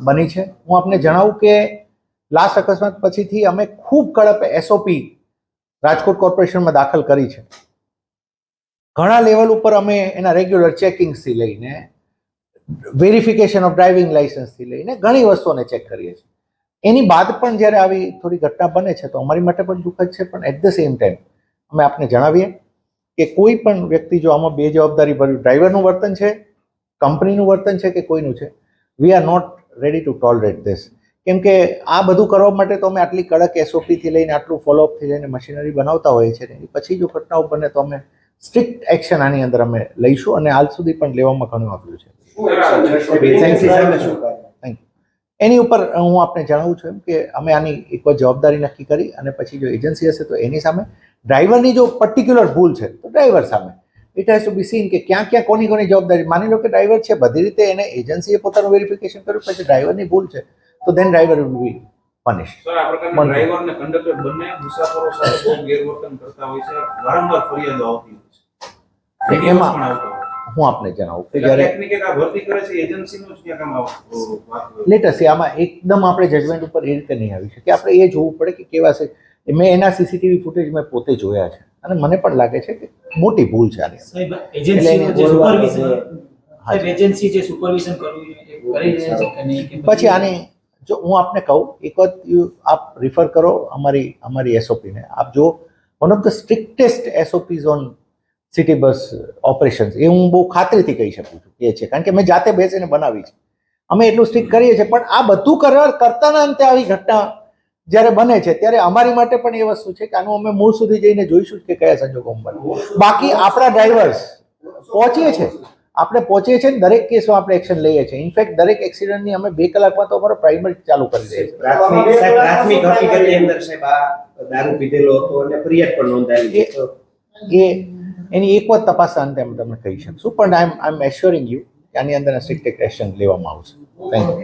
બની છે. હું આપને જણાવું કે લાસ્ટ અકસ્માત પછીથી અમે ખૂબ કડક એસઓપી રાજકોટ કોર્પોરેશનમાં દાખલ કરી છે. ઘણા લેવલ ઉપર અમે એના રેગ્યુલર ચેકિંગ્સથી લઈને વેરિફિકેશન ઓફ ડ્રાઇવિંગ લાઇસન્સથી લઈને ઘણી વસ્તુઓને ચેક કરીએ છીએ. એની બાદ પણ જ્યારે આવી થોડી ઘટના બને છે તો અમારી માટે પણ દુઃખદ છે, પણ એટ ધ સેમ ટાઈમ અમે આપને જણાવીએ કે કોઈ પણ વ્યક્તિ જો આમાં બેજવાબદારી ભર્યું ડ્રાઈવરનું વર્તન છે, કંપનીનું વર્તન છે કે કોઈનું છે, we are not ready to tolerate this. કેમ કે આ બધું કરવા માટે તો અમે આટલી કડક એસઓપીથી લઈને આટલું ફોલોઅપથી લઈને મશીનરી બનાવતા હોઈએ છીએ. પછી જો ઘટનાઓ બને તો અમે સ્ટ્રિક્ટ એક્શન આની અંદર અમે લઈશું અને હાલ સુધી પણ લેવામાં ઘણું આવ્યું છે. એની ઉપર હું આપને જણાવું છું કે અમે આની એક જવાબદારી નક્કી કરી અને પછી જો એજન્સી હશે તો એની સામે, ડ્રાઈવરની જો પર્ટિક્યુલર ભૂલ છે તો ડ્રાઈવર સામે it has to be seen કે ક્યાં ક્યાં કોની જવાબદારી. માની લો કે ડ્રાઈવર છે, બધી રીતે એને એજન્સીએ પોતાનું વેરિફિકેશન કર્યું, પછી ડ્રાઈવરની ભૂલ છે તો then driver will be punish. Sir, આ પ્રકારના ડ્રાઈવર અને કંડક્ટર બંને મુસાફરો સાથે બહુ ગેરવર્તન કરતા હોય છે, વારંવાર ફરિયાદો આવતી હોય છે. એમાં હું આપને જણાવું કે જ્યારે ભરતી કરે છે એજન્સીનું જ ક્યાં કામ લેટેસ્ટ આમાં એકદમ આપણે જજમેન્ટ ઉપર એ રીતે નહીં આવી શકે. આપણે એ જોવું પડે કે કેવા છે. મેં એના સીસીટીવી ફૂટેજ મેં પોતે જોયા છે અને મને પણ લાગે છે કે મોટી ભૂલ છે આની. પછી આની જો હું આપને કહું, એક વખત આપ રિફર કરો અમારી એસઓપીને. આપ જો one of the strictest SOPs on city bus operations, એ હું બહુ ખાતરીથી કહી શકું છું એ છે, કારણ કે મેં જાતે બેસીને બનાવી છે. અમે એટલું સ્ટ્રિક્ટ કરીએ છીએ, પણ આ બધું કરતાના અંતે આવી ઘટના જ્યારે બને છે ત્યારે અમારી માટે પણ એ વસ્તુ છે કે આનું અમે મૂળ સુધી જઈને જોઈશું કે કયા સંજોગોમાં બને. બાકી આપણા ડ્રાઈવર્સ આપણે પહોંચીએ છીએ દરેક કેસમાં આપણે એક્શન લઈએ છીએ. ઇનફેક્ટ દરેક એક્સિડન્ટની અમે 2 કલાકમાં તો અમારો પ્રાઇમરી ચાલુ કરી દઈએ છીએ. પ્રાથમિક હકીકતની અંદર સાહેબ આ દારૂ પીધેલો હતો અને ફરિયાદ પણ નોંધાયેલી છે. એની એક વખત તપાસ અંતે અમે તમને કહી શકશું, પણ આઈ એમ એશ્યોરિંગ યુ કે આની અંદર સ્ટ્રિક્ટ એક્શન લેવામાં આવશે. Thank you.